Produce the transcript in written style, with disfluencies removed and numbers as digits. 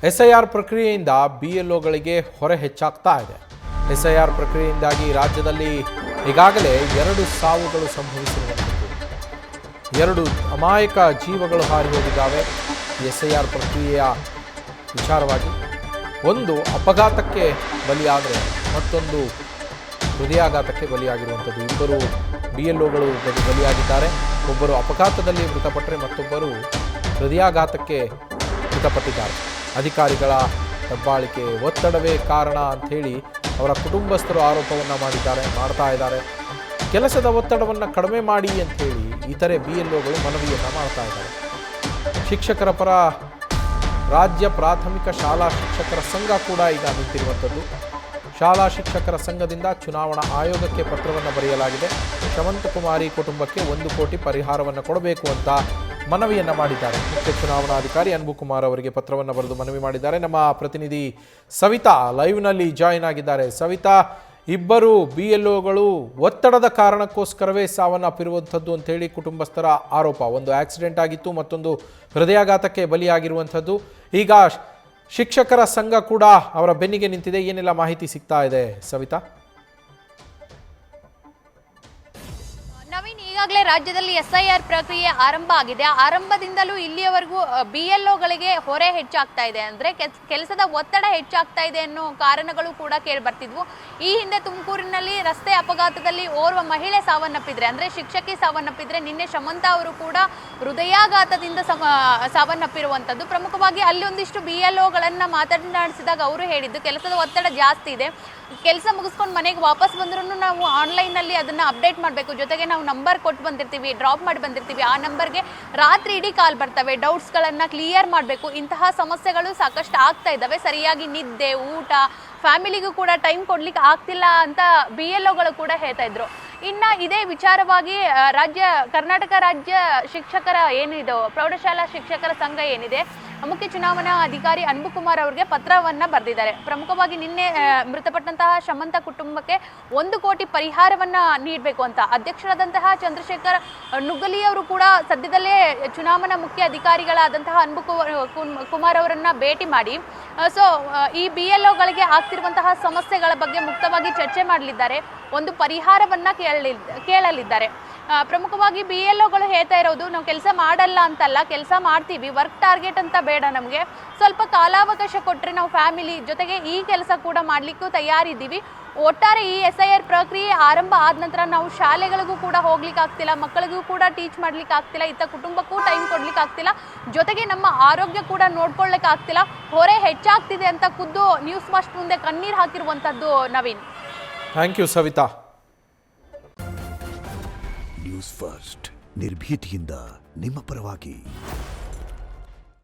SIR ಪ್ರಕ್ರಿಯೆಯಿಂದ BLOಗಳಿಗೆ ಹೊರೆ ಹೆಚ್ಚಾಗ್ತಾ ಇದೆ. SIR ಪ್ರಕ್ರಿಯೆಯಿಂದಾಗಿ ರಾಜ್ಯದಲ್ಲಿ ಈಗಾಗಲೇ 2 ಸಾವುಗಳು ಸಂಭವಿಸಿರುವಂಥದ್ದು. 2 ಅಮಾಯಕ ಜೀವಗಳು ಹಾರಿ ಹೋಗಿದ್ದಾವೆ. SIR ಪ್ರಕ್ರಿಯೆಯ ವಿಚಾರವಾಗಿ ಒಂದು ಅಪಘಾತಕ್ಕೆ ಬಲಿಯಾದರೆ ಮತ್ತೊಂದು ಹೃದಯಾಘಾತಕ್ಕೆ ಬಲಿಯಾಗಿರುವಂಥದ್ದು. ಇಬ್ಬರು BLOಗಳು ಬಲಿಯಾಗಿದ್ದಾರೆ. ಒಬ್ಬರು ಅಪಘಾತದಲ್ಲಿ ಮೃತಪಟ್ಟರೆ ಮತ್ತೊಬ್ಬರು ಹೃದಯಾಘಾತಕ್ಕೆ ಮೃತಪಟ್ಟಿದ್ದಾರೆ. ಅಧಿಕಾರಿಗಳ ದಬ್ಬಾಳಿಕೆ ಒತ್ತಡವೇ ಕಾರಣ ಅಂಥೇಳಿ ಅವರ ಕುಟುಂಬಸ್ಥರು ಆರೋಪವನ್ನು ಮಾಡ್ತಾ ಇದ್ದಾರೆ. ಕೆಲಸದ ಒತ್ತಡವನ್ನು ಕಡಿಮೆ ಮಾಡಿ ಅಂಥೇಳಿ ಇತರೆ BLOಗಳು ಮನವಿಯನ್ನು ಮಾಡ್ತಾ ಇದ್ದಾರೆ. ಶಿಕ್ಷಕರ ಪರ ರಾಜ್ಯ ಪ್ರಾಥಮಿಕ ಶಾಲಾ ಶಿಕ್ಷಕರ ಸಂಘ ಕೂಡ ಈಗ ನಿಂತಿರುವಂಥದ್ದು. ಶಾಲಾ ಶಿಕ್ಷಕರ ಸಂಘದಿಂದ ಚುನಾವಣಾ ಆಯೋಗಕ್ಕೆ ಪತ್ರವನ್ನು ಬರೆಯಲಾಗಿದೆ. ಶಮಂತಕುಮಾರಿ ಕುಟುಂಬಕ್ಕೆ 1 ಕೋಟಿ ಪರಿಹಾರವನ್ನು ಕೊಡಬೇಕು ಅಂತ ಮನವಿಯನ್ನು ಮಾಡಿದ್ದಾರೆ. ಮುಖ್ಯ ಚುನಾವಣಾಧಿಕಾರಿ ಅನ್ಬುಕುಮಾರ್ ಅವರಿಗೆ ಪತ್ರವನ್ನು ಬರೆದು ಮನವಿ ಮಾಡಿದ್ದಾರೆ. ನಮ್ಮ ಪ್ರತಿನಿಧಿ ಸವಿತಾ ಲೈವ್ನಲ್ಲಿ ಜಾಯಿನ್ ಆಗಿದ್ದಾರೆ. ಸವಿತಾ, ಇಬ್ಬರು BLOಗಳು ಒತ್ತಡದ ಕಾರಣಕ್ಕೋಸ್ಕರವೇ ಸಾವನ್ನಪ್ಪಿರುವಂಥದ್ದು ಅಂತೇಳಿ ಕುಟುಂಬಸ್ಥರ ಆರೋಪ. ಒಂದು ಆಕ್ಸಿಡೆಂಟ್ ಆಗಿತ್ತು, ಮತ್ತೊಂದು ಹೃದಯಾಘಾತಕ್ಕೆ ಬಲಿಯಾಗಿರುವಂಥದ್ದು. ಈಗ ಶಿಕ್ಷಕರ ಸಂಘ ಕೂಡ ಅವರ ಬೆನ್ನಿಗೆ ನಿಂತಿದೆ. ಏನೆಲ್ಲ ಮಾಹಿತಿ ಸಿಗ್ತಾ ಇದೆ ಸವಿತಾ? ನವೀನ್, ಈಗಾಗಲೇ ರಾಜ್ಯದಲ್ಲಿ SIR ಪ್ರಕ್ರಿಯೆ ಆರಂಭ ಆಗಿದೆ. ಆರಂಭದಿಂದಲೂ ಇಲ್ಲಿಯವರೆಗೂ BLOಗಳಿಗೆ ಹೊರೆ ಹೆಚ್ಚಾಗ್ತಾ ಇದೆ, ಅಂದ್ರೆ ಕೆಲಸದ ಒತ್ತಡ ಹೆಚ್ಚಾಗ್ತಾ ಇದೆ ಅನ್ನೋ ಕಾರಣಗಳು ಕೂಡ ಕೇಳಿ ಬರ್ತಿದ್ವು. ಈ ಹಿಂದೆ ತುಮಕೂರಿನಲ್ಲಿ ರಸ್ತೆ ಅಪಘಾತದಲ್ಲಿ ಓರ್ವ ಮಹಿಳೆ ಸಾವನ್ನಪ್ಪಿದ್ರೆ, ಅಂದ್ರೆ ಶಿಕ್ಷಕಿ ಸಾವನ್ನಪ್ಪಿದ್ರೆ, ನಿನ್ನೆ ಶಮಂತ ಅವರು ಕೂಡ ಹೃದಯಾಘಾತದಿಂದ ಸಾವನ್ನಪ್ಪಿರುವಂಥದ್ದು. ಪ್ರಮುಖವಾಗಿ ಅಲ್ಲಿ ಒಂದಿಷ್ಟು BLOಗಳನ್ನ ಮಾತನಾಡಿಸಿದಾಗ ಅವರು ಹೇಳಿದ್ದು ಕೆಲಸದ ಒತ್ತಡ ಜಾಸ್ತಿ ಇದೆ, ಕೆಲಸ ಮುಗಿಸ್ಕೊಂಡು ಮನೆಗೆ ವಾಪಸ್ ಬಂದ್ರೂ ನಾವು ಆನ್ಲೈನಲ್ಲಿ ಅದನ್ನು ಅಪ್ಡೇಟ್ ಮಾಡಬೇಕು, ಜೊತೆಗೆ ನಾವು ನಂಬರ್ ಕೊಟ್ಟು ಬಂದಿರ್ತೀವಿ, ಡ್ರಾಪ್ ಮಾಡಿ ಬಂದಿರ್ತೀವಿ, ಆ ನಂಬರ್ಗೆ ರಾತ್ರಿ ಇಡೀ ಕಾಲ್ ಬರ್ತವೆ, ಡೌಟ್ಸ್ಗಳನ್ನು ಕ್ಲಿಯರ್ ಮಾಡಬೇಕು. ಇಂತಹ ಸಮಸ್ಯೆಗಳು ಸಾಕಷ್ಟು ಆಗ್ತಾ ಇದ್ದಾವೆ. ಸರಿಯಾಗಿ ನಿದ್ದೆ, ಊಟ, ಫ್ಯಾಮಿಲಿಗೂ ಕೂಡ ಟೈಮ್ ಕೊಡ್ಲಿಕ್ಕೆ ಆಗ್ತಿಲ್ಲ ಅಂತ BLOಗಳು ಕೂಡ ಹೇಳ್ತಾ ಇದ್ರು. ಇನ್ನು ಇದೇ ವಿಚಾರವಾಗಿ ಕರ್ನಾಟಕ ರಾಜ್ಯ ಶಿಕ್ಷಕರ ಏನಿದೆ ಪ್ರೌಢಶಾಲಾ ಶಿಕ್ಷಕರ ಸಂಘ ಏನಿದೆ, ಮುಖ್ಯ ಚುನಾವಣಾ ಅಧಿಕಾರಿ ಅನ್ಬುಕುಮಾರ್ ಅವರಿಗೆ ಪತ್ರವನ್ನು ಬರೆದಿದ್ದಾರೆ. ಪ್ರಮುಖವಾಗಿ ನಿನ್ನೆ ಮೃತಪಟ್ಟಂತಹ ಶಮಂತ ಕುಟುಂಬಕ್ಕೆ 1 ಕೋಟಿ ಪರಿಹಾರವನ್ನು ನೀಡಬೇಕು ಅಂತ ಅಧ್ಯಕ್ಷರಾದಂತಹ ಚಂದ್ರಶೇಖರ್ ನುಗ್ಗಲಿ ಅವರು ಕೂಡ ಸದ್ಯದಲ್ಲೇ ಚುನಾವಣಾ ಮುಖ್ಯ ಅಧಿಕಾರಿಗಳಾದಂತಹ ಅನ್ಬುಕುಮಾರ್ ಅವರನ್ನ ಭೇಟಿ ಮಾಡಿ ಈ BLOಗಳಿಗೆ ಆಗ್ತಿರುವಂತಹ ಸಮಸ್ಯೆಗಳ ಬಗ್ಗೆ ಮುಕ್ತವಾಗಿ ಚರ್ಚೆ ಮಾಡಲಿದ್ದಾರೆ, ಒಂದು ಪರಿಹಾರವನ್ನ ಕೇಳಲಿದ್ದಾರೆ. ಪ್ರಮುಖವಾಗಿ BLOಗಳು ಹೇಳ್ತಾ ಇರೋದು, ನಾವು ಕೆಲಸ ಮಾಡಲ್ಲ ಅಂತಲ್ಲ, ಕೆಲಸ ಮಾಡ್ತೀವಿ, ವರ್ಕ್ ಟಾರ್ಗೆಟ್ ಅಂತ ಬೇಡ, ನಮಗೆ ಸ್ವಲ್ಪ ಕಾಲಾವಕಾಶ ಕೊಟ್ಟರೆ ನಾವು ಫ್ಯಾಮಿಲಿ ಜೊತೆಗೆ ಈ ಕೆಲಸ ಕೂಡ ಮಾಡಲಿಕ್ಕೂ ತಯಾರಿದ್ದೀವಿ. ಒಟ್ಟಾರೆ ಈ SIR ಪ್ರಕ್ರಿಯೆ ಆರಂಭ ಆದ ನಂತರ ನಾವು ಶಾಲೆಗಳಿಗೂ ಕೂಡ ಹೋಗ್ಲಿಕ್ಕೆ ಆಗ್ತಿಲ್ಲ, ಮಕ್ಕಳಿಗೂ ಕೂಡ ಟೀಚ್ ಮಾಡ್ಲಿಕ್ಕೆ ಆಗ್ತಿಲ್ಲ, ಇತ್ತ ಕುಟುಂಬಕ್ಕೂ ಟೈಮ್ ಕೊಡ್ಲಿಕ್ಕೆ ಆಗ್ತಿಲ್ಲ, ಜೊತೆಗೆ ನಮ್ಮ ಆರೋಗ್ಯ ಕೂಡ ನೋಡ್ಕೊಳ್ಳಿಕ್ಕೆ ಆಗ್ತಿಲ್ಲ, ಹೊರೆ ಹೆಚ್ಚಾಗ್ತಿದೆ ಅಂತ ಖುದ್ದು ನ್ಯೂಸ್ ಫಸ್ಟ್ ಮುಂದೆ ಕಣ್ಣೀರು ಹಾಕಿರುವಂಥದ್ದು. Naveen, thank you Savita. News first ನಿರ್ಭೀತಿಯಿಂದ ನಿಮ್ಮ ಪರವಾಗಿ.